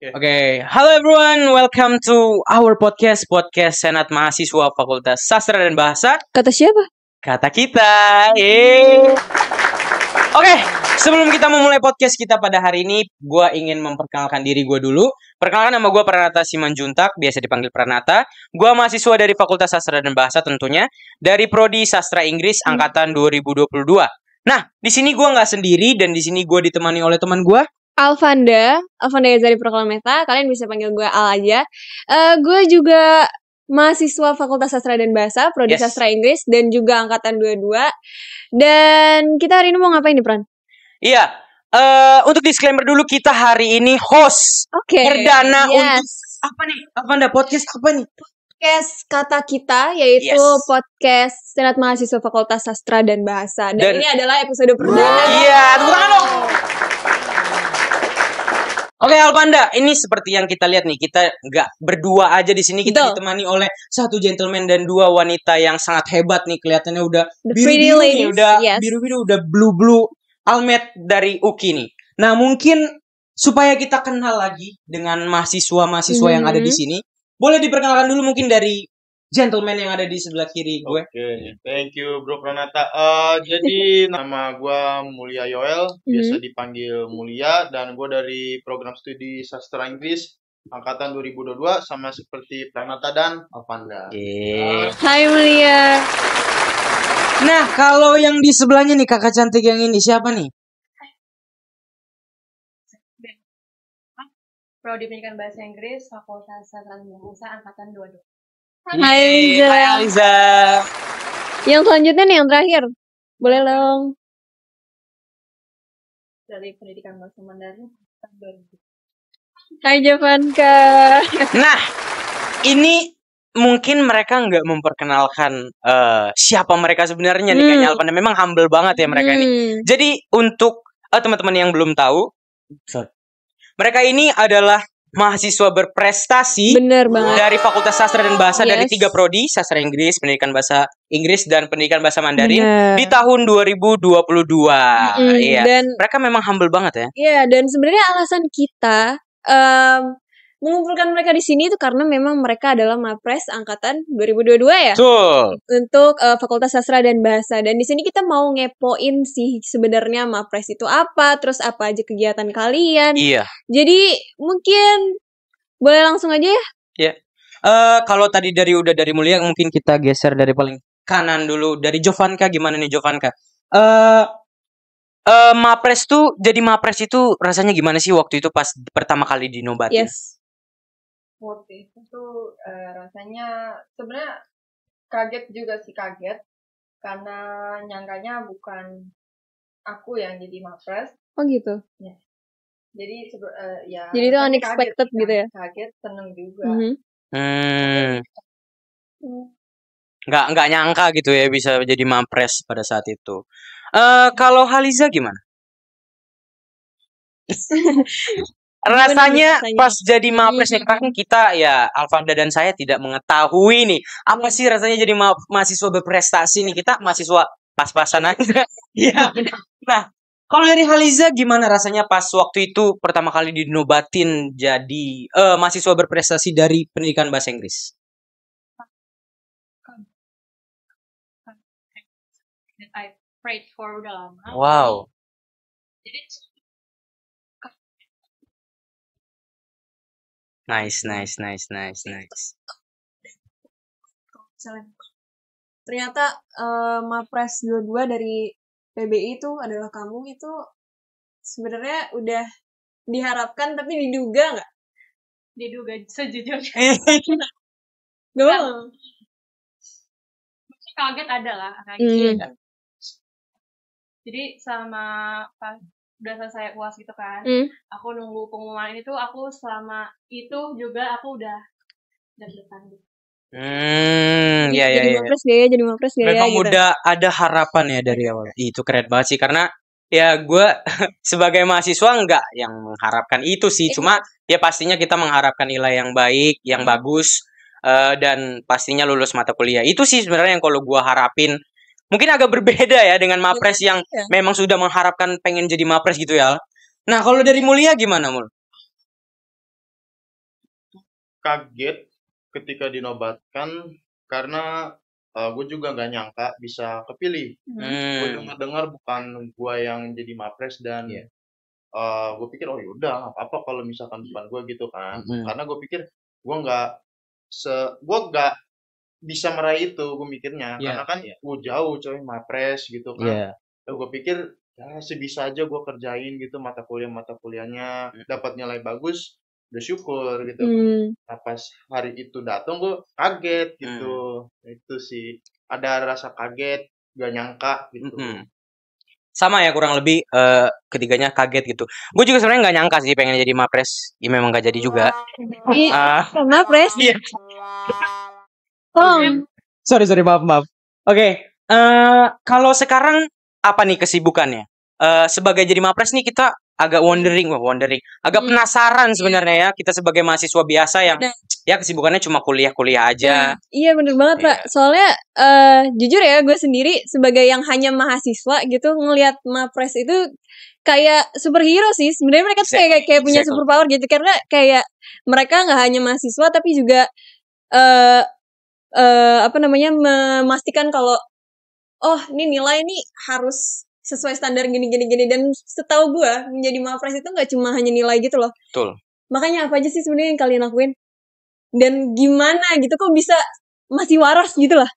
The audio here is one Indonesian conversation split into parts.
Hello everyone, welcome to our podcast Senat Mahasiswa Fakultas Sastra dan Bahasa. Kata siapa? Kata kita. Oke, sebelum kita memulai podcast kita pada hari ini, gue ingin memperkenalkan diri gue dulu. Perkenalkan, nama gue Pranata Simanjuntak, biasa dipanggil Pranata. Gue mahasiswa dari Fakultas Sastra dan Bahasa tentunya, dari Prodi Sastra Inggris angkatan 2022. Nah, di sini gue nggak sendiri dan di sini gue ditemani oleh teman gue. Alfanda Yazari Proklameta. Kalian bisa panggil gue Al aja. Gue juga mahasiswa Fakultas Sastra dan Bahasa, Prodi Sastra Inggris, dan juga angkatan 22. Dan kita hari ini mau ngapain nih, Pran? Iya, untuk disclaimer dulu, kita hari ini host perdana untuk apa nih? Alfanda, podcast apa nih? Podcast Kata Kita, yaitu podcast Senat Mahasiswa Fakultas Sastra dan Bahasa. Dan ini adalah episode perdana. Iya, tepuk tangan dong. Oke, Alfanda, ini seperti yang kita lihat nih, kita nggak berdua aja di sini, kita ditemani oleh satu gentleman dan dua wanita yang sangat hebat nih, kelihatannya udah biru-biru nih, udah biru-biru, udah blue almet dari UKI nih. Nah, mungkin supaya kita kenal lagi dengan mahasiswa-mahasiswa yang ada di sini, boleh diperkenalkan dulu mungkin dari gentleman yang ada di sebelah kiri gue. Oke, thank you Bro Pranata. Jadi nama gue Mulia Yoel, biasa dipanggil Mulia, dan gue dari program studi sastra Inggris angkatan 2022, sama seperti Pranata dan Alfanda. Hai Mulia. Nah, kalau yang di sebelahnya nih, kakak cantik yang ini siapa nih? Prodi Pendidikan Bahasa Inggris, Fakultas Sastra dan Bahasa angkatan 22. Hai Aliza. Yang selanjutnya nih, yang terakhir. Boleh dong. Dari Pendidikan Bahasa Mandarin angkatan 2000. Hai Javanka. Nah, ini mungkin mereka nggak memperkenalkan siapa mereka sebenarnya nih, kayaknya Alfanda. Memang humble banget ya mereka ini. Jadi untuk teman-teman yang belum tahu, mereka ini adalah mahasiswa berprestasi dari Fakultas Sastra dan Bahasa dari 3 prodi, Sastra Inggris, Pendidikan Bahasa Inggris, dan Pendidikan Bahasa Mandarin di tahun 2022. Iya. Dan mereka memang humble banget ya. Iya, dan sebenarnya alasan kita mengumpulkan mereka di sini itu karena memang mereka adalah Mapres angkatan 2022 ya. Betul. Untuk Fakultas Sastra dan Bahasa. Dan di sini kita mau ngepoin sih sebenarnya Mapres itu apa, terus apa aja kegiatan kalian. Iya. Jadi mungkin boleh langsung aja ya. Iya. Kalau tadi dari Mulia, mungkin kita geser dari paling kanan dulu, dari Jovanka. Gimana nih Jovanka? Mapres tuh, jadi Mapres itu rasanya gimana sih waktu itu pas pertama kali dinobatin? Waktu itu tuh rasanya sebenarnya kaget juga sih, karena nyangkanya bukan aku yang jadi Mapres. Oh gitu. Ya. Jadi jadi itu unexpected kaget, gitu ya. Kaget, seneng juga. Nggak nyangka gitu ya bisa jadi Mapres pada saat itu. Kalau Haliza gimana? Rasanya pas jadi Mapres nih, kan kita ya, Alfanda dan saya tidak mengetahui nih apa sih rasanya jadi mahasiswa berprestasi nih. Kita mahasiswa pas-pasan aja. Iya. Nah, kalau dari Haliza gimana rasanya pas waktu itu pertama kali dinobatin jadi mahasiswa berprestasi dari Pendidikan Bahasa Inggris? I prayed for udah lama. Wow. Jadi Nice. Ternyata Mapres 22 dari PBI itu adalah kamu, itu sebenarnya udah diharapkan tapi diduga nggak? Diduga sejujurnya. Doang. Kaget ada lah, kaget. Jadi sama pas udah selesai UAS gitu kan, aku nunggu pengumuman itu, aku selama itu juga aku udah deg-degan gitu. Jadi Mapres gaya. Memang gitu. udah ada harapan ya dari awal. Itu keren banget sih, karena ya gue sebagai mahasiswa nggak yang mengharapkan itu sih. Cuma ya pastinya kita mengharapkan nilai yang baik, yang bagus, dan pastinya lulus mata kuliah. Itu sih sebenarnya yang kalau gue harapin. Mungkin agak berbeda ya dengan Mapres yang memang sudah mengharapkan pengen jadi Mapres gitu ya. Nah, kalau dari Mulia gimana, Mul? kaget ketika dinobatkan karena gue juga gak nyangka bisa kepilih. Gue dengar bukan gue yang jadi mapres dan gue pikir oh yaudah nggak apa-apa kalau misalkan bukan gue gitu kan. Karena gue pikir gue nggak bisa meraih itu, gue mikirnya karena kan gue jauh coy mapres gitu kan. Gue pikir ya sebisa aja gue kerjain gitu mata kuliahnya dapat nilai bagus udah syukur gitu. Nah pas hari itu datang gue kaget gitu. Itu sih ada rasa kaget gak nyangka gitu. Sama ya kurang lebih ketiganya kaget gitu. Gue juga sebenarnya nggak nyangka sih pengen jadi mapres. Ya memang gak jadi juga. Mapres? Iya. Sorry maaf. Oke. Kalau sekarang apa nih kesibukannya? Sebagai jadi mapres nih kita agak wondering, agak penasaran sebenarnya ya kita sebagai mahasiswa biasa yang ya kesibukannya cuma kuliah aja. Iya bener banget Pak. Soalnya jujur ya gue sendiri sebagai yang hanya mahasiswa gitu ngelihat mapres itu kayak superhero sih. Sebenarnya mereka tuh kayak punya superpower gitu karena kayak mereka nggak hanya mahasiswa tapi juga memastikan kalau oh ini nilai nih harus sesuai standar gini dan setahu gue menjadi mapres itu nggak cuma hanya nilai gitu loh. Betul. Makanya apa aja sih sebenarnya yang kalian lakuin dan gimana gitu kok bisa masih waras gitu lah.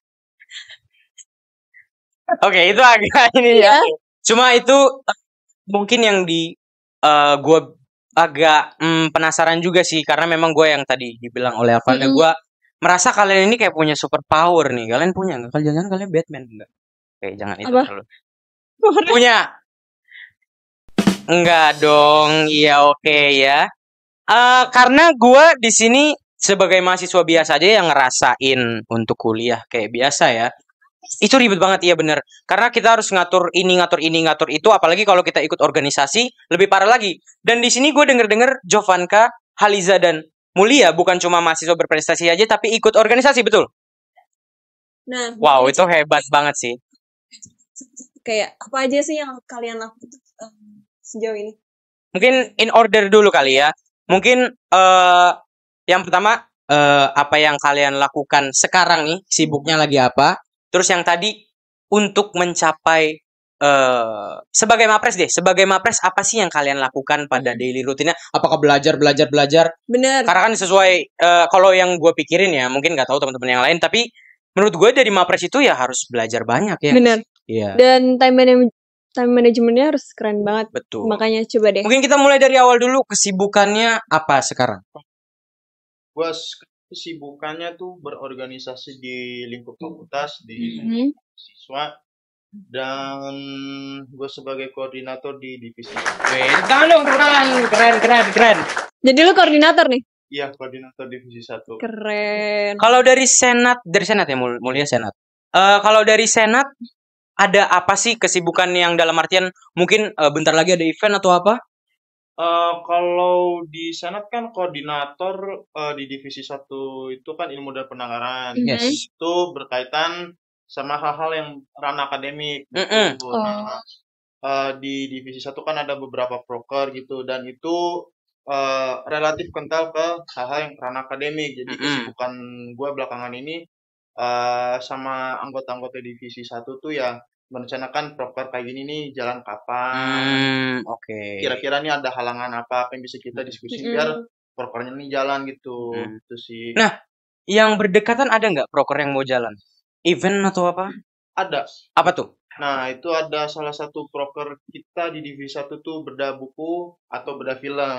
Oke, itu agak ini ya. Cuma itu mungkin yang gue agak penasaran juga sih karena memang gue yang tadi dibilang oleh Avanda gue merasa kalian ini kayak punya super power nih. Kalian punya nggak? Jangan kalian Batman enggak? Oke, jangan itu terlalu. Punya? Enggak dong. Iya oke ya. Karena gue di sini sebagai mahasiswa biasa aja yang ngerasain untuk kuliah kayak biasa ya. Itu ribet banget ya bener. Karena kita harus ngatur ini, ngatur itu. Apalagi kalau kita ikut organisasi lebih parah lagi. Dan di sini gue denger Jovanka, Haliza dan Mulia bukan cuma mahasiswa berprestasi aja tapi ikut organisasi betul. Nah, wow itu hebat banget sih. Kayak apa aja sih yang kalian lakukan sejauh ini? Mungkin in order dulu kali ya. Mungkin yang pertama apa yang kalian lakukan sekarang nih, sibuknya lagi apa? Terus yang tadi untuk mencapai sebagai mapres deh. Sebagai mapres apa sih yang kalian lakukan pada daily rutinnya? Apakah belajar? Bener. Karena kan sesuai kalau yang gue pikirin ya, mungkin nggak tahu teman-teman yang lain, tapi menurut gue dari mapres itu ya harus belajar banyak ya. Bener. Iya. Dan time managementnya harus keren banget. Betul. Makanya coba deh. Mungkin kita mulai dari awal dulu. Kesibukannya apa sekarang? Gue kesibukannya tuh berorganisasi di lingkup fakultas di siswa dan gue sebagai koordinator di divisi. Keren. Jadi lu koordinator nih? Iya, koordinator divisi 1. Keren. Kalau dari senat ya Mulia senat. Kalau dari senat ada apa sih kesibukan yang dalam artian mungkin bentar lagi ada event atau apa? Kalau di senat kan koordinator di divisi 1 itu kan ilmu dan penanggaran. Yes. Itu berkaitan sama hal-hal yang ranah akademik. Di divisi 1 kan ada beberapa proker gitu dan itu relatif kental ke hal-hal yang ranah akademik. Jadi kesibukan gue belakangan ini sama anggota-anggota divisi 1 tuh ya merencanakan proker kayak gini nih jalan kapan. Oke. Kira-kira nih ada halangan apa yang bisa kita diskusi biar prokernya nih jalan gitu. Itu sih. Nah, yang berdekatan ada nggak proker yang mau jalan? Event atau apa? Ada. Apa tuh? Nah, itu ada salah satu proker kita di divisi 1 tuh bedah buku atau bedah film.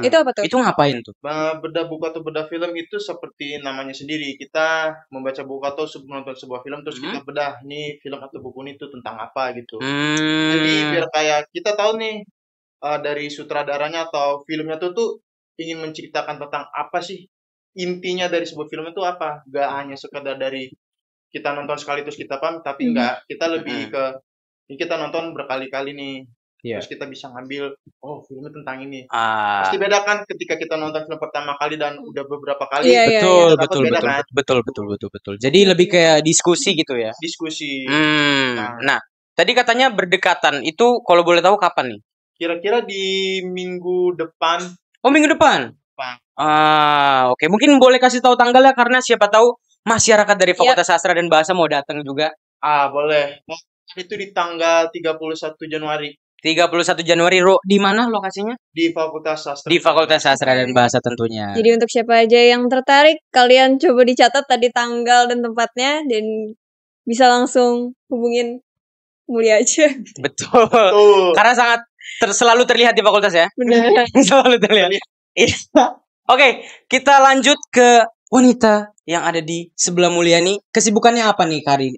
Itu apa tuh? Itu ngapain tuh? Bedah buku atau bedah film itu seperti namanya sendiri. Kita membaca buku atau menonton sebuah film terus kita bedah nih film atau buku ini tuh tentang apa gitu. Jadi biar kayak kita tahu nih dari sutradaranya atau filmnya tuh ingin menceritakan tentang apa sih intinya dari sebuah film itu apa. Gak hanya sekedar dari kita nonton sekali terus kita paham, tapi enggak. Kita lebih ke ini kita nonton berkali-kali nih. Terus kita bisa ngambil oh filmnya tentang ini. Pasti beda kan ketika kita nonton film pertama kali dan udah beberapa kali. Betul. Jadi lebih kayak diskusi gitu ya. Diskusi. Nah, tadi katanya berdekatan. Itu kalau boleh tahu kapan nih? Kira-kira di minggu depan. Oh, minggu depan. Oke. Mungkin boleh kasih tahu tanggalnya karena siapa tahu masyarakat dari Fakultas Sastra dan Bahasa mau datang juga. Boleh. Itu di tanggal 31 Januari. 31 Januari, di mana lokasinya? Di Fakultas Sastra. Di Fakultas Sastra dan Bahasa tentunya. Jadi untuk siapa aja yang tertarik, kalian coba dicatat tadi tanggal dan tempatnya dan bisa langsung hubungin Mulia aja. Betul. Karena sangat selalu terlihat di fakultas ya. Benar. Selalu terlihat. Oke, kita lanjut ke wanita yang ada di sebelah Mulia nih. Kesibukannya apa nih Kari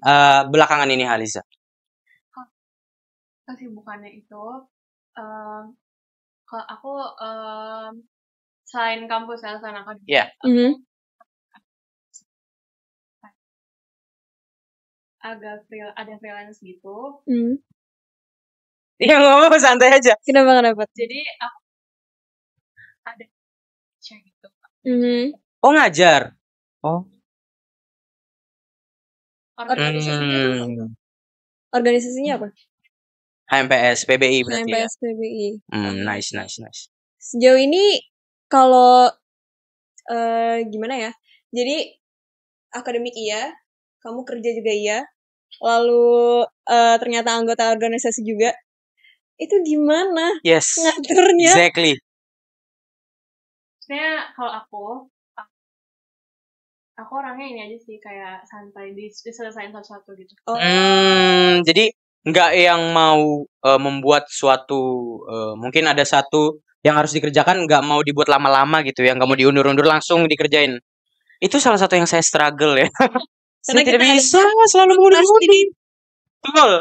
belakangan ini Halisa? Kesibukannya itu aku selain kampus ya sana kan. Iya. Agak ada freelance gitu. Iya, ngomong santai aja. Kenapa? Jadi aku ada gitu. Oh, ngajar. Oh. Organisasinya apa? HMPS PBI berarti HMPS PBI. Nice. Sejauh ini kalau gimana ya? Jadi akademik iya, kamu kerja juga iya, lalu ternyata anggota organisasi juga. Itu gimana? Yes. Ngaturnya? Exactly. Sebenarnya kalau aku orangnya ini aja sih kayak santai diselesain satu-satu gitu. Jadi nggak yang mau membuat suatu mungkin ada satu yang harus dikerjakan nggak mau dibuat lama-lama gitu ya, nggak mau diundur-undur langsung dikerjain. Itu salah satu yang saya struggle ya. Saya tidak bisa selalu mengundur-undur. Betul.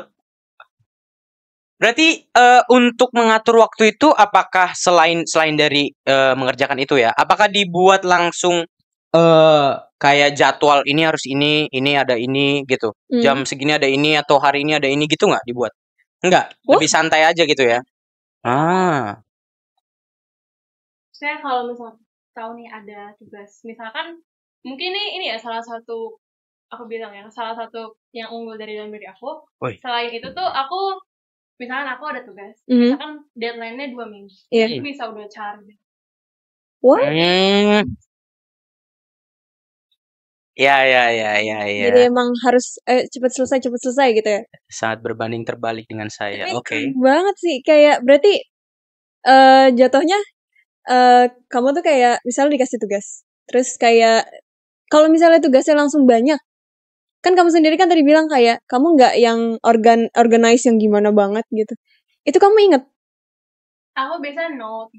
Berarti untuk mengatur waktu itu apakah selain dari mengerjakan itu ya, apakah dibuat langsung kayak jadwal ini harus ini ada ini gitu. Jam segini ada ini atau hari ini ada ini gitu nggak dibuat? Enggak, lebih santai aja gitu ya. Saya kalau misalnya tahu nih ada tugas, misalkan mungkin ini ya salah satu aku bilang ya salah satu yang unggul dari dalam diri aku. Selain itu tuh aku misalkan aku ada tugas, misalkan deadline-nya 2 minggu, aku bisa udah cari. Ya. Jadi emang harus cepat selesai gitu ya. Sangat berbanding terbalik dengan saya. Oke. Banget sih, kayak berarti jatuhnya kamu tuh kayak misalnya dikasih tugas, terus kayak kalau misalnya tugasnya langsung banyak, kan kamu sendiri kan tadi bilang kayak kamu nggak yang organize yang gimana banget gitu. Itu kamu inget? Aku biasa note.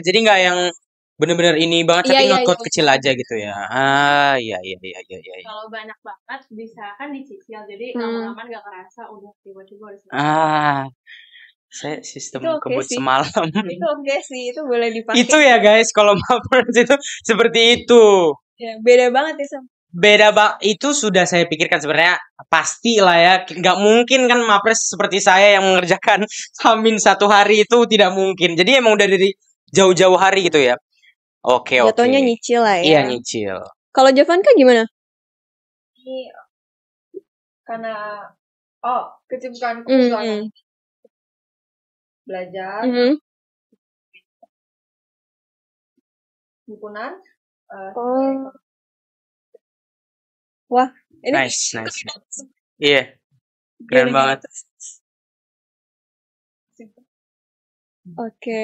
Jadi nggak yang bener-bener ini banget, tapi note kecil aja gitu ya. Iya. Kalau banyak banget bisa kan dicicil, jadi lama-lama nggak kerasa udah tiba-tiba harus. Saya sistem kebut semalam. Itu oke sih, itu boleh dipakai. Itu ya guys, kalau Mapres itu seperti itu. Ya, beda banget ya Sam. Itu sudah saya pikirkan sebenarnya pasti lah ya, nggak mungkin kan Mapres seperti saya yang mengerjakan Hamin 1 hari itu tidak mungkin. Jadi emang udah dari jauh-jauh hari gitu ya. Oke. Jatuhnya nyicil lah ya. Iya, nyicil. Kalau Jovanka gimana? Ini karena kesibukanku selama belajar, himpunan. Wah, ini nice. Iya, keren banget. Oke.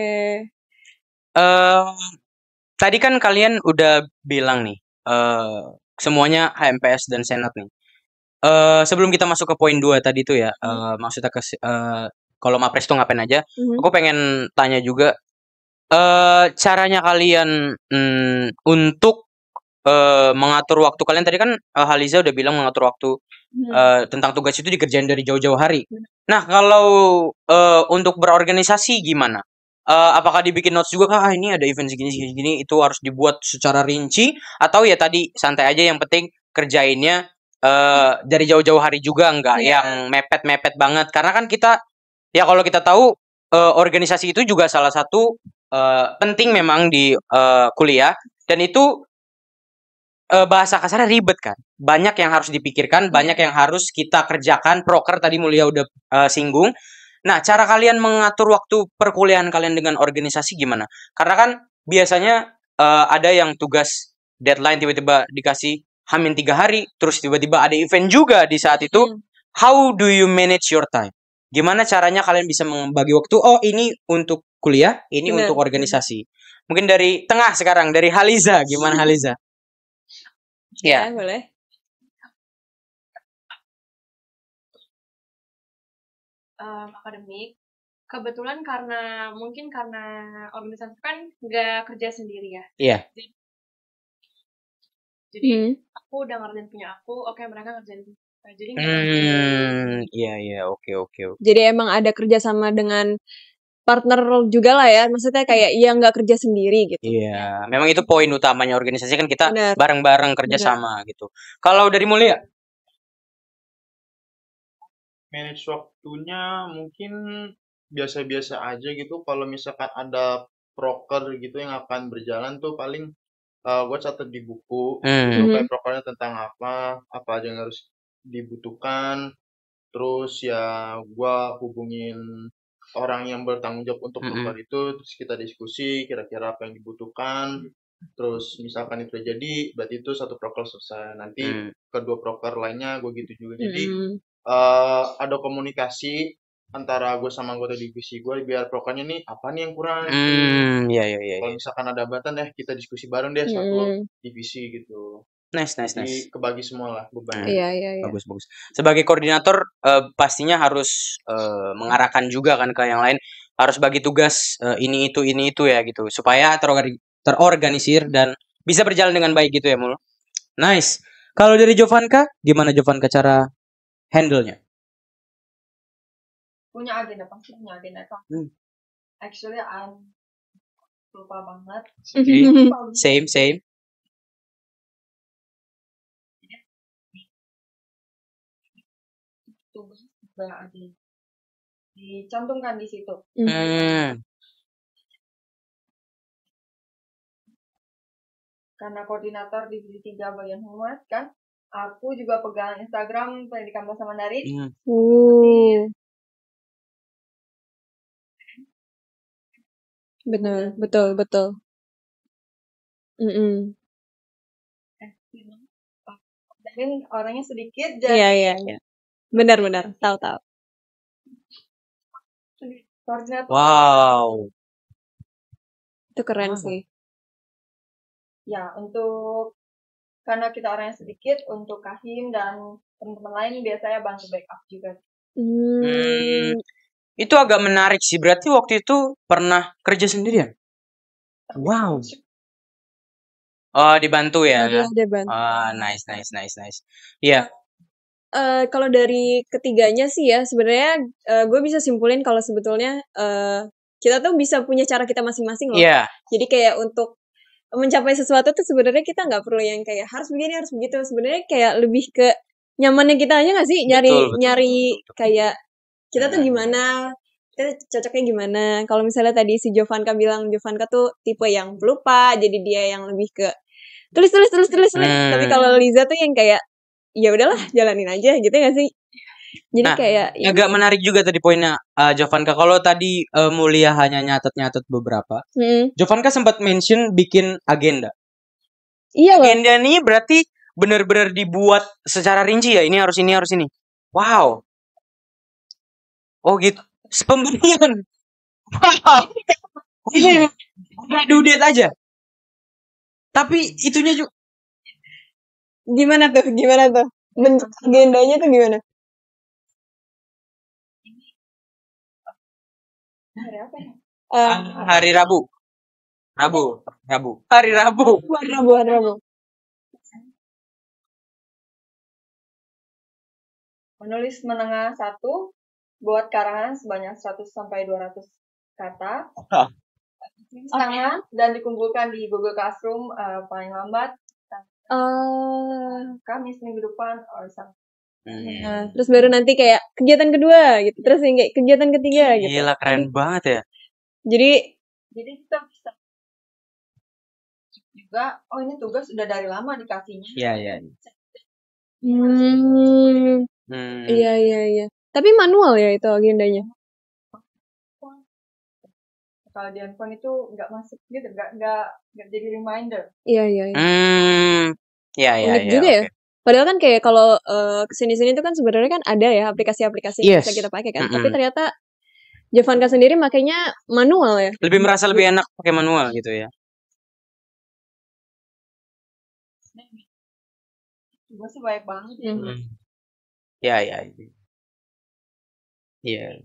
Tadi kan kalian udah bilang nih, semuanya HMPS dan Senat nih. Sebelum kita masuk ke poin 2 tadi tuh ya, maksudnya kalau Mapres tuh ngapain aja, aku pengen tanya juga, caranya kalian untuk mengatur waktu kalian. Tadi kan Haliza udah bilang mengatur waktu tentang tugas itu dikerjain dari jauh-jauh hari. Nah, kalau untuk berorganisasi gimana? Apakah dibikin notes juga kah? Ini ada event segini itu harus dibuat secara rinci, atau ya tadi santai aja yang penting kerjainnya dari jauh-jauh hari juga, enggak yang mepet-mepet banget. Karena kan kita ya kalau kita tahu organisasi itu juga salah satu penting memang di kuliah, dan itu bahasa kasarnya ribet kan. Banyak yang harus dipikirkan, banyak yang harus kita kerjakan. Proker tadi Mulia udah singgung. Nah, cara kalian mengatur waktu perkuliahan kalian dengan organisasi gimana? Karena kan biasanya ada yang tugas deadline tiba-tiba dikasih Hamin 3 hari, terus tiba-tiba ada event juga di saat itu. How do you manage your time? Gimana caranya kalian bisa membagi waktu? Oh, ini untuk kuliah, ini untuk organisasi. Mungkin dari tengah sekarang, dari Haliza. Gimana Haliza? Ya, boleh. Akademik. Kebetulan karena organisasi kan nggak kerja sendiri ya. Iya. Jadi aku udah ngerjain punya aku, oke mereka ngerjain. Jadi iya, oke. Jadi emang ada kerjasama dengan partner juga lah ya, maksudnya kayak nggak kerja sendiri gitu. Iya, memang itu poin utamanya organisasi kan kita bareng-bareng kerjasama gitu. Kalau dari Mulia? Manage waktunya mungkin biasa-biasa aja gitu. Kalau misalkan ada proker gitu yang akan berjalan tuh paling gue catat di buku gitu, kayak prokernya tentang apa aja yang harus dibutuhkan. Terus ya gue hubungin orang yang bertanggung jawab untuk proker itu, terus kita diskusi kira-kira apa yang dibutuhkan. Terus misalkan itu jadi, berarti itu satu proker selesai. Nanti kedua proker lainnya gue gitu juga. Jadi ada komunikasi antara gue sama anggota divisi gue biar prokernya nih apa nih yang kurang. Iya. Kalau misalkan ada hambatan kita diskusi bareng deh satu divisi gitu. Nice. Jadi kebagi semua lah bebannya. Iya. Bagus. Sebagai koordinator pastinya harus mengarahkan juga kan ke yang lain, harus bagi tugas ini itu ya gitu supaya terorganisir dan bisa berjalan dengan baik gitu ya Mul. Nice. Kalau dari Jovanka, gimana Jovanka cara handle-nya? Punya agenda, pasti punya agenda kan. Actually, I'm lupa banget. Same. Tugas juga ada dicantumkan di situ. Karena koordinator divisi 3 bagian humas kan, aku juga pegang Instagram Pendidikan Bahasa Mandarin. Betul. Dan orangnya sedikit jadi. Iya. Benar. Tahu. Koordinator. Wow. Itu keren sih. Ya, karena kita orangnya sedikit, untuk Kahim dan teman-teman lain biasanya bantu backup juga. Itu agak menarik sih. Berarti waktu itu pernah kerja sendirian? Wow. Oh, dibantu ya? Iya, dibantu. Nice. Iya. Kalau dari ketiganya sih ya, sebenarnya gue bisa simpulin kalau sebetulnya kita tuh bisa punya cara kita masing-masing loh. Iya. Jadi kayak untuk mencapai sesuatu tuh sebenarnya kita nggak perlu yang kayak harus begini harus begitu. Sebenarnya kayak lebih ke nyamannya kita aja nggak sih, nyari kayak kita tuh gimana, kita cocoknya gimana. Kalau misalnya tadi si Jovanka bilang Jovanka tuh tipe yang pelupa, jadi dia yang lebih ke tulis. Tapi kalau Liza tuh yang kayak ya udahlah jalanin aja gitu nggak sih. Jadi kayak agak menarik juga tadi poinnya Jovanka. Kalau tadi Mulia hanya nyatet beberapa, Jovanka sempat mention bikin agenda. Iya loh. Agenda ini berarti benar-benar dibuat secara rinci ya. Ini harus ini. Wow. Oh gitu. Pemberian. Wow. Ini udah dudet aja. Tapi itunya juga. Gimana tuh? Bentuk agendanya tuh gimana? Hari apa ya? Hari Rabu. Hari Rabu. Menulis menengah 1, buat karangan sebanyak 100-200 kata. Setengah dan dikumpulkan di Google Classroom paling lambat Kamis minggu depan terus baru nanti kayak kegiatan kedua gitu, terus yang kayak kegiatan ketiga gitu. Gila, keren banget ya. Jadi kita bisa juga, ini tugas udah dari lama dikasihnya. Iya. Iya. Tapi manual ya itu agendanya. kalau di handphone itu nggak masuk gitu, nggak jadi reminder. Iya. Unik juga ya. Padahal kan kayak kalau kesini-sini itu kan sebenarnya kan ada ya aplikasi-aplikasi yang bisa kita pakai kan. Tapi ternyata Jovanka sendiri makanya manual ya. Lebih merasa lebih enak pakai manual gitu ya. Gue sih banyak banget ya. Iya.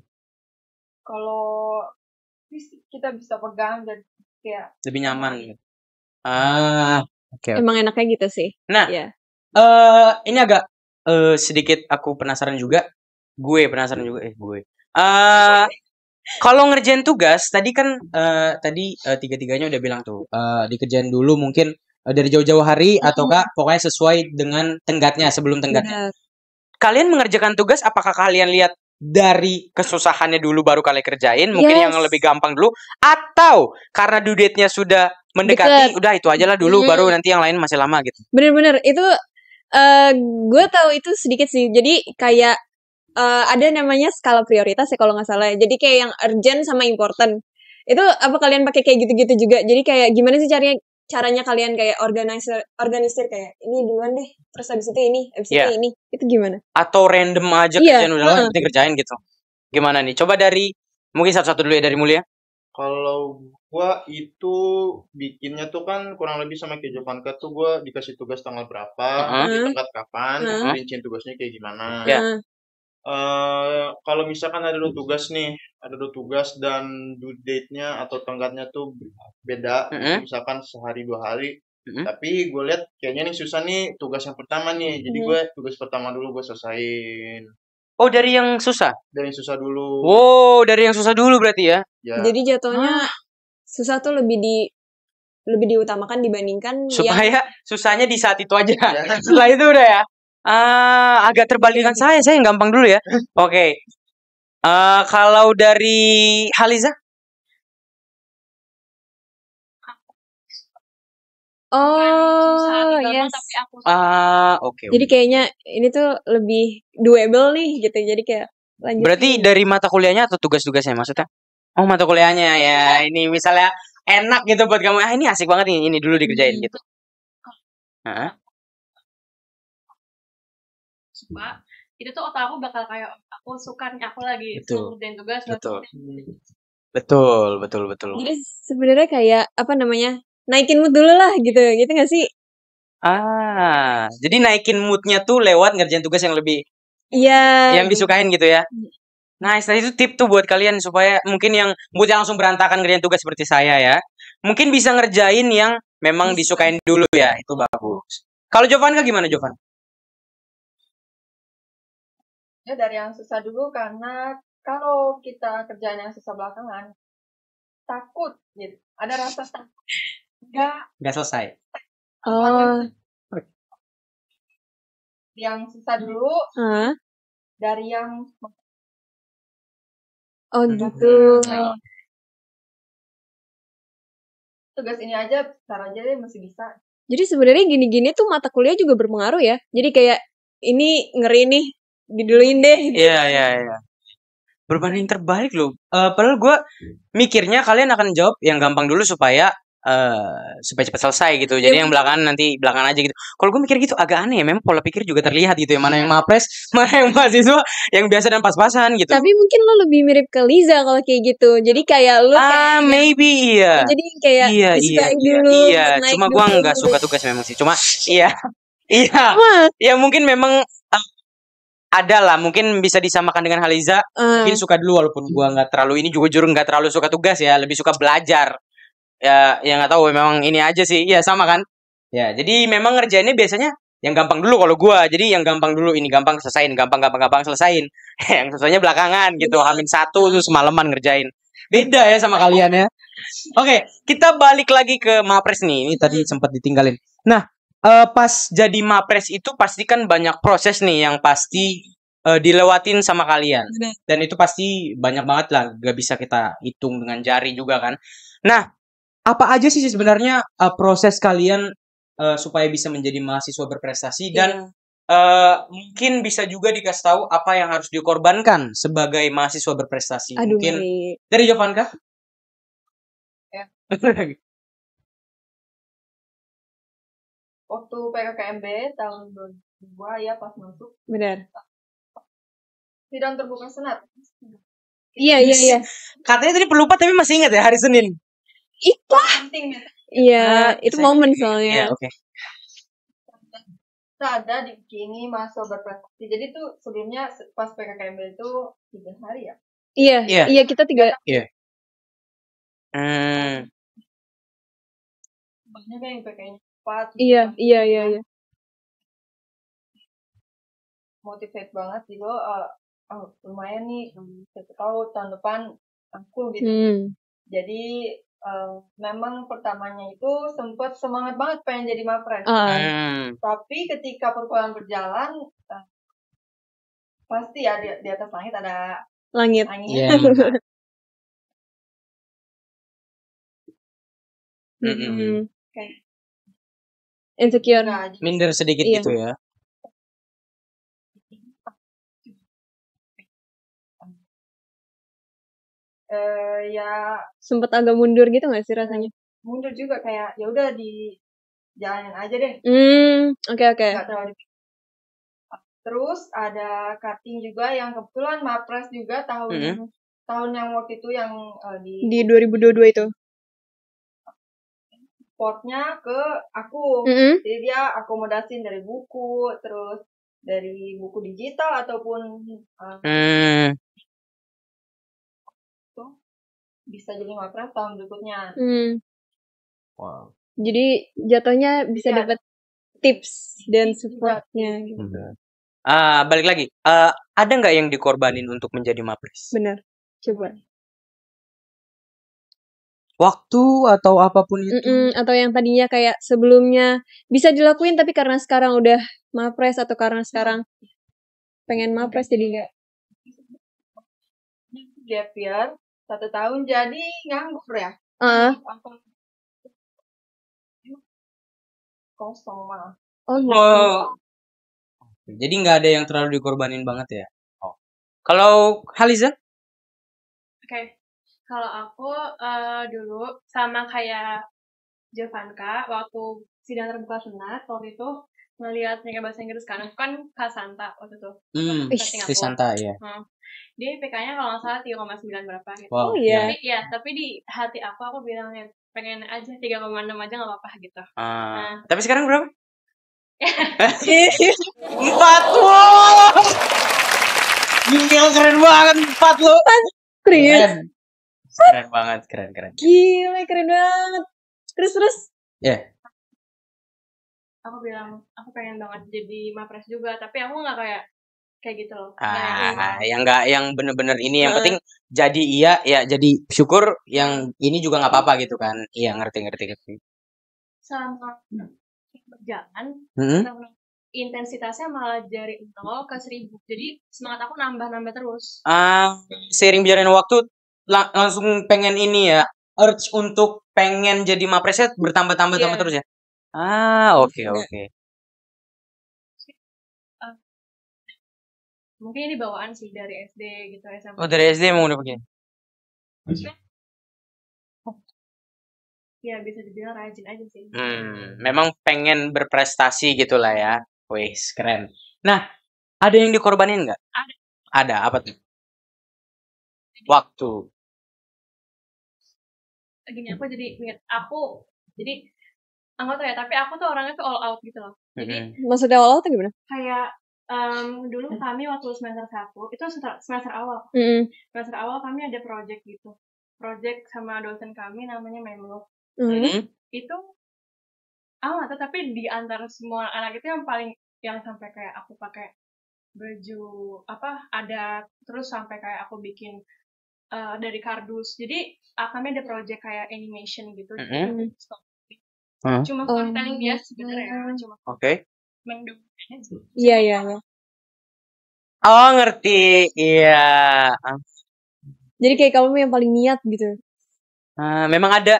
Kalau kita bisa pegang dan kayak lebih nyaman gitu. Emang enaknya gitu sih. Nah, ini agak sedikit aku penasaran juga. Gue penasaran juga. Kalau ngerjain tugas tadi kan tiga-tiganya udah bilang tuh dikerjain dulu mungkin dari jauh-jauh hari ataukah pokoknya sesuai dengan tenggatnya sebelum tenggatnya. Kalian mengerjakan tugas apakah kalian lihat dari kesusahannya dulu baru kalian kerjain, mungkin yang lebih gampang dulu, atau karena due date-nya sudah mendekati, udah itu aja lah dulu baru nanti yang lain masih lama gitu. Bener-bener itu gue tahu itu sedikit sih. Jadi kayak ada namanya skala prioritas ya kalau nggak salah. Jadi kayak yang urgent sama important. Itu apa kalian pakai kayak gitu-gitu juga? Jadi kayak gimana sih caranya kalian kayak organisir kayak ini duluan deh, terus habis itu ini, habis itu ini. Itu gimana? Atau random aja kerjaan udah penting kerjain gitu. Gimana nih? Coba dari mungkin satu-satu dulu ya dari Mulia. Kalau gua itu bikinnya tuh kan kurang lebih sama kayak Jovanka tuh gua dikasih tugas tanggal berapa, di tempat kapan, rincian tugasnya kayak gimana. Kalau misalkan ada dua tugas dan due date-nya atau tenggatnya tuh beda, misalkan sehari 2 hari, tapi gue lihat kayaknya nih susah nih tugas yang pertama nih, jadi gue tugas pertama dulu gue selesaiin. Oh, dari yang susah? Dari yang susah dulu. Wow, dari yang susah dulu berarti ya? Jadi jatuhnya susah tuh lebih diutamakan dibandingkan supaya susahnya di saat itu aja. Setelah itu udah ya. Agak terbalikan saya yang gampang dulu ya. Oke. Kalau dari Haliza? Yes. Oke. Jadi kayaknya ini tuh lebih doable nih gitu. Jadi kayak lanjut. Berarti dari mata kuliahnya atau tugas-tugasnya maksudnya? Oh, mata kuliahnya ya. Ini misalnya enak gitu buat kamu. Ini asik banget nih, ini dulu dikerjain gitu. Suka itu tuh otak aku bakal kayak aku suka nih, aku lagi ngerjain tugas. Betul. Jadi sebenarnya kayak apa namanya, naikin mood dulu lah gitu nggak sih? Jadi naikin moodnya tuh lewat ngerjain tugas yang lebih yang disukain gitu ya. Nah, setelah itu tip tuh buat kalian supaya mungkin yang moodnya langsung berantakan ngerjain tugas seperti saya ya, mungkin bisa ngerjain yang memang disukain dulu ya, itu bagus. Kalau Jovanka gimana Jovan? Ya dari yang susah dulu, karena kalau kita kerjaan yang susah belakangan takut gitu, ada rasa takut nggak selesai. Yang susah dulu dari yang gitu. Tugas ini aja bentar aja deh masih bisa. Jadi sebenarnya gini-gini tuh mata kuliah juga berpengaruh ya. Jadi kayak ini ngeri nih, diduluin deh. Iya. Berbanding terbalik loh. Padahal gue mikirnya kalian akan jawab yang gampang dulu supaya cepat selesai gitu. Jadi yang belakangan nanti belakangan aja gitu. Kalau gue mikir gitu agak aneh ya. Memang pola pikir juga terlihat gitu ya. Mana yang mapres, mana yang mahasiswa, yang biasa dan pas-pasan gitu. Tapi mungkin lo lebih mirip ke Liza kalau kayak gitu. Jadi kayak lo maybe iya. Jadi kayak disukain dulu. Iya. Cuma gue nggak suka tugas memang sih. Cuma iya. Ya mungkin memang ada lah, mungkin bisa disamakan dengan Haliza. Mungkin suka dulu walaupun gue nggak terlalu ini juga jujur nggak terlalu suka tugas ya. Lebih suka belajar. Ya nggak tahu, memang ini aja sih. Ya sama kan. Ya jadi memang ngerjainnya biasanya yang gampang dulu kalau gue. Jadi yang gampang dulu, ini gampang selesain, gampang selesain. Yang susahnya belakangan gitu. H-1 terus semalaman ngerjain. Beda ya sama kalian ya. Oke, kita balik lagi ke Mapres nih. Ini tadi sempat ditinggalin. Nah, pas jadi Mapres itu pasti kan banyak proses nih yang pasti dilewatin sama kalian. Dan itu pasti banyak banget lah, gak bisa kita hitung dengan jari juga kan. Nah, apa aja sih sebenarnya proses kalian supaya bisa menjadi mahasiswa berprestasi, dan mungkin bisa juga dikasih tahu apa yang harus dikorbankan sebagai mahasiswa berprestasi. Mungkin dari Jovanka? Waktu PKKMB tahun 2002 ya pas masuk. Benar. Sidang terbuka Senat. Iya. Katanya tadi pelupa tapi masih ingat ya hari Senin. Itu penting ya. Iya, itu momen soalnya. Iya, oke. Kita ada di kini masa berprestasi. Jadi tuh sebelumnya pas PKKMB itu 3 hari ya. Iya, kita 3. Iya. Banyak yang PKKMB 4. Iya. Motivate banget gitu. Lumayan nih. Kita tahu tahun depan aku gitu. Jadi memang pertamanya itu sempat semangat banget pengen jadi Mapres. Tapi ketika perkuliahan berjalan, pasti ya di atas langit ada langit. Yeah. Kayak insecure. Minder sedikit gitu ya. Ya sempat agak mundur gitu nggak sih rasanya? Mundur juga kayak ya udah dijalanin aja deh. Oke. Nggak terlalu. Terus ada cutting juga yang kebetulan Mapres juga tahun yang waktu itu yang di 2022 itu. Portnya ke aku. Jadi dia akomodasiin dari buku, terus dari buku digital ataupun bisa jadi Mapres tahun berikutnya. Wow. Jadi jatuhnya bisa dapat tips dan supportnya. Gitu. Balik lagi, ada nggak yang dikorbanin untuk menjadi Mapres? Benar, coba. Waktu atau apapun itu? Atau yang tadinya kayak sebelumnya bisa dilakuin tapi karena sekarang udah Mapres atau karena sekarang pengen Mapres jadi nggak? Gap year 1 tahun jadi nganggur ya. Kosong malah. Jadi nggak ada yang terlalu dikorbanin banget ya. Kalau Haliza? Oke. Kalau aku dulu sama kayak Jovanka waktu sidang terbuka Senat waktu itu ngelihat mereka bahasa Inggris kan Kasanta waktu itu. Kasanta ya. Dia IPK-nya kalau nggak salah 3,9 berapa gitu. Wow. Tapi di hati aku bilangnya pengen aja 3,6 aja nggak apa-apa gitu. Tapi sekarang berapa? 4 wow. Gila keren banget 4 lo. Keren banget, keren. Gila keren banget. Terus. Ya. Aku bilang aku pengen banget jadi Mapres juga, tapi aku nggak kayak gitu loh. Yang bener-bener ini yang penting jadi iya ya jadi syukur yang ini juga nggak apa-apa gitu kan. Iya ngerti. Sama berjalan intensitasnya malah dari 0 ke 1000. Jadi semangat aku nambah terus. Seiring berjalannya waktu langsung pengen ini ya, urge untuk pengen jadi Mapresnya bertambah terus ya. Oke. Mungkin ini bawaan sih dari SD gitu SMP. Oh dari SD emang udah begini. Ya bisa dibilang rajin aja sih. Memang pengen berprestasi gitulah ya. Wih keren. Nah ada yang dikorbanin nggak? Ada apa tuh? Waktu. Gini aku jadi ingat jadi anggota ya tapi aku tuh orangnya tuh all out gitu loh. Jadi maksudnya all out tuh gimana? Kayak dulu kami waktu semester 1 itu semester awal. Semester awal kami ada project gitu. Project sama dosen kami namanya Memlo. Itu tapi di antara semua anak itu yang sampai kayak aku pakai baju ada terus sampai kayak aku bikin dari kardus. Jadi kami ada project kayak animation gitu. Cuma storytelling biasa sebenarnya cuma. Oke. Iya. Oh ngerti, iya. Jadi kayak kamu yang paling niat gitu. Memang ada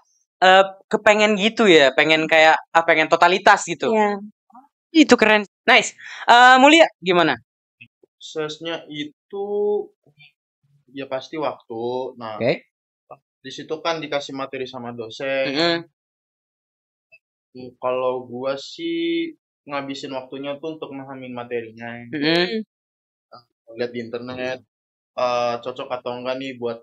kepengen gitu ya, pengen kayak pengen totalitas gitu. Iya. Itu keren, nice. Mulia gimana? Suksesnya itu ya pasti waktu. Nah, di situ kan dikasih materi sama dosen. Kalau gua sih ngabisin waktunya tuh untuk memahami materinya. Lihat di internet cocok atau enggak nih buat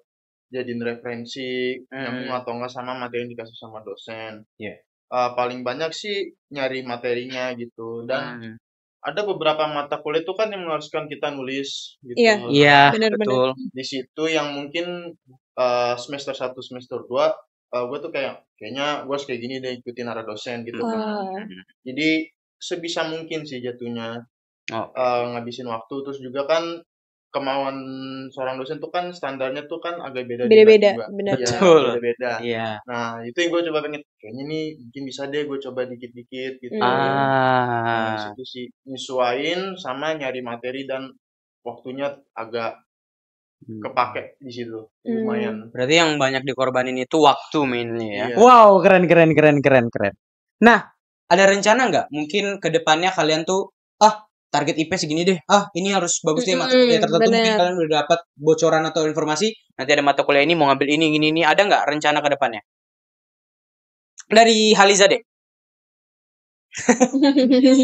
jadiin referensi, nyambung atau enggak sama materi yang dikasih sama dosen. Paling banyak sih nyari materinya gitu. Dan ada beberapa mata kuliah itu kan yang mengharuskan kita nulis gitu. Iya, betul. Di situ yang mungkin semester 1, semester 2 gue tuh kayaknya gue harus kayak gini deh, ikutin arah dosen gitu kan. Jadi sebisa mungkin sih jatuhnya ngabisin waktu. Terus juga kan kemauan seorang dosen tuh kan standarnya tuh kan agak beda-beda juga. Benar. Betul. Beda-beda. Iya. Nah, itu yang gue coba pengen, kayaknya nih mungkin bisa deh gue coba dikit-dikit gitu. Ah. Nah, situ sih nyesuain sama nyari materi dan waktunya agak kepake di situ. Lumayan. Berarti yang banyak dikorbanin itu waktu mainnya ya. Iya. Wow, keren. Nah, ada rencana nggak? Mungkin ke depannya kalian tuh target IP segini deh. Ini harus bagus deh mata kuliah tertentu. Mungkin kalian udah dapat bocoran atau informasi. Nanti ada mata kuliah ini mau ngambil ini. Ada nggak rencana ke depannya? Dari Haliza deh.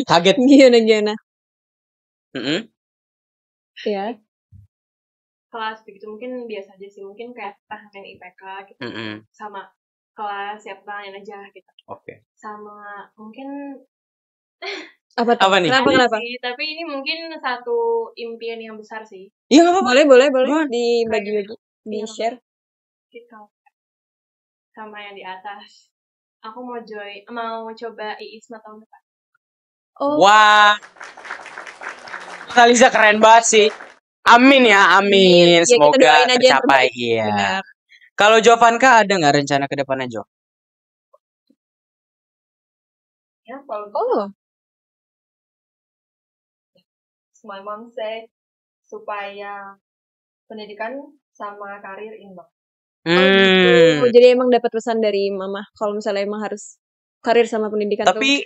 Kaget. Gimana? Iya. Kelas begitu mungkin biasa aja sih, mungkin kayak tahanan IPK gitu. Sama kelas ya pertanyaan aja gitu. Oke. Sama mungkin apa nih? Kenapa? Tapi ini mungkin satu impian yang besar sih. Iya, apa-apa. Boleh. Dibagi-bagi, di-share. Gitu. Sama yang di atas. Aku mau coba IISMA tahun depan. Wah. Haliza keren banget sih. Amin ya, amin. Semoga tercapai. Iya. Kalau Jovanka ada nggak rencana ke depannya, Jo? Ya, kalau my mom say supaya pendidikan sama karir imbang. Gitu. Jadi emang dapat pesan dari mama kalau misalnya emang harus karir sama pendidikan. Tapi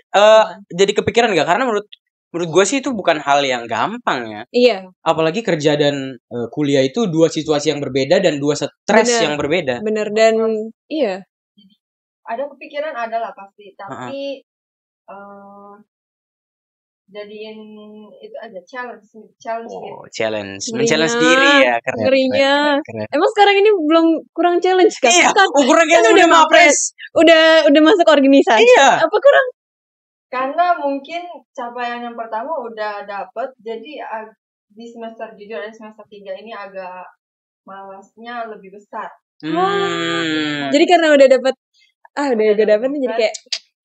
jadi kepikiran nggak? Karena menurut gue sih itu bukan hal yang gampang ya. Iya. Apalagi kerja dan kuliah itu dua situasi yang berbeda dan dua stres yang berbeda. Bener, dan iya. Ada kepikiran adalah pasti, tapi jadiin itu aja challenge gitu. Challenge. Men-challenge diri ya, keren. Emang sekarang ini belum kurang challenge kan? Iya, kurang kan udah mapres. Udah masuk organisasi. Iya. Apa kurang? Karena mungkin capaian yang pertama udah dapet, jadi di semester jujur dan semester 3 ini agak malasnya lebih besar. Jadi karena udah dapet dapet nih, jadi kayak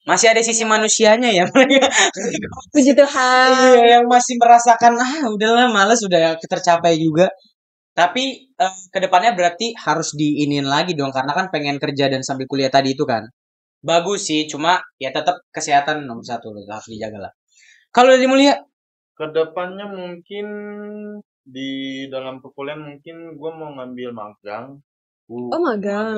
masih ada sisi manusianya ya mereka. Puji Tuhan. Iya, yang masih merasakan udahlah malas, udah tercapai juga. Tapi kedepannya berarti harus diinin lagi dong, karena kan pengen kerja dan sambil kuliah tadi itu kan. Bagus sih, cuma ya tetap kesehatan nomor 1 harus dijaga lah. Kalau dari Mulia? Kedepannya mungkin di dalam perkuliahan mungkin gue mau ngambil magang. Magang.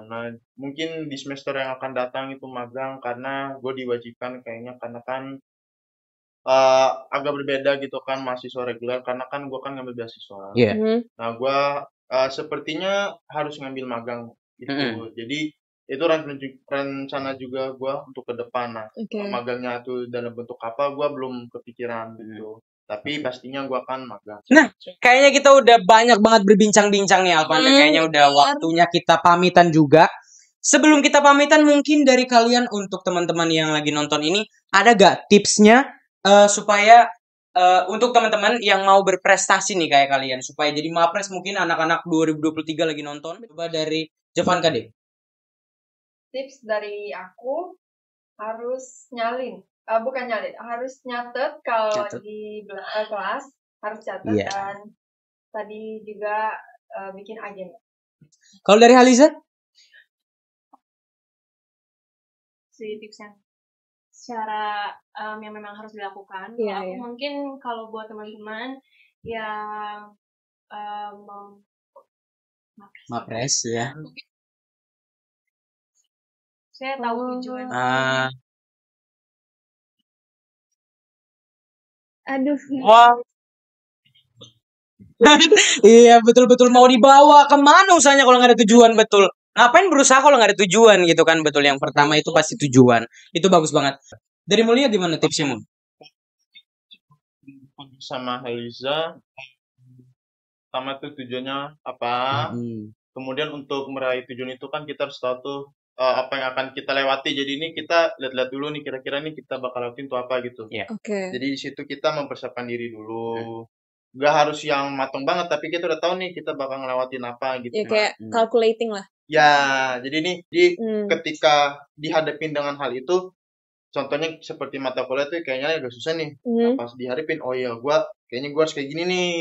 Nah, mungkin di semester yang akan datang itu magang karena gue diwajibkan kayaknya, karena kan agak berbeda gitu kan mahasiswa reguler, karena kan gue kan ngambil beasiswa. Nah, gue sepertinya harus ngambil magang gitu. Jadi itu rencana juga gue untuk ke depan. Nah, magangnya tuh dalam bentuk apa gue belum kepikiran gitu. Tapi pastinya gue akan magang. Nah, kayaknya kita udah banyak banget berbincang-bincang nih, Alvan. Kayaknya udah waktunya kita pamitan juga. Sebelum kita pamitan, mungkin dari kalian untuk teman-teman yang lagi nonton ini, ada gak tipsnya supaya untuk teman-teman yang mau berprestasi nih kayak kalian, supaya jadi mapres, mungkin anak-anak 2023 lagi nonton. Coba dari Jovanka deh. Tips dari aku harus harus nyatet kalau di kelas, harus catat dan tadi juga bikin agenda. Kalau dari Haliza? Si tips yang secara yang memang harus dilakukan. Aku mungkin kalau buat teman-teman yang mapres ya. Saya tahu tujuan. Aduh. Wah. Iya, betul-betul mau dibawa kemana usahanya kalau nggak ada tujuan, betul. Ngapain berusaha kalau nggak ada tujuan gitu kan? Betul, yang pertama itu pasti tujuan. Itu bagus banget. Dari Mulia gimana tipsnya, Mun? Sama Heliza, sama tuh tujuannya apa. Kemudian untuk meraih tujuan itu kan kita harus tahu tuh apa yang akan kita lewati. Jadi ini kita lihat-lihat dulu nih, kira-kira nih kita bakal lewatin tuh apa gitu. Jadi di situ kita mempersiapkan diri dulu. Gak harus yang matang banget, tapi kita udah tahu nih kita bakal ngelewatin apa gitu. Ya kayak calculating lah. Ya, jadi nih ketika dihadapin dengan hal itu, contohnya seperti mata kuliah tuh kayaknya agak susah nih. Pas dihadapin, oh ya kayaknya gue harus kayak gini nih.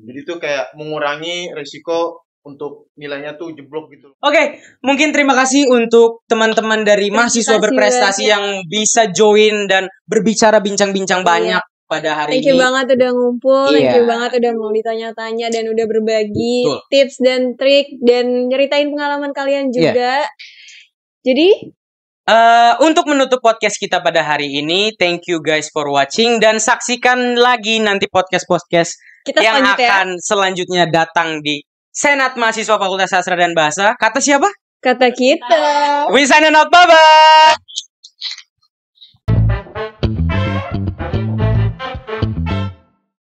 Jadi tuh kayak mengurangi resiko untuk nilainya tuh jeblok gitu. Oke, mungkin terima kasih untuk teman-teman dari mahasiswa berprestasi yang bisa join dan berbicara bincang-bincang banyak pada hari ini. Thank you banget udah ngumpul, thank you banget udah mau ditanya-tanya dan udah berbagi tips dan trik dan nyeritain pengalaman kalian juga. Jadi untuk menutup podcast kita pada hari ini, thank you guys for watching dan saksikan lagi nanti podcast-podcast yang akan selanjutnya datang di Senat Mahasiswa Fakultas Sastra dan Bahasa. Kata siapa? Kata kita. We sign out, bye-bye.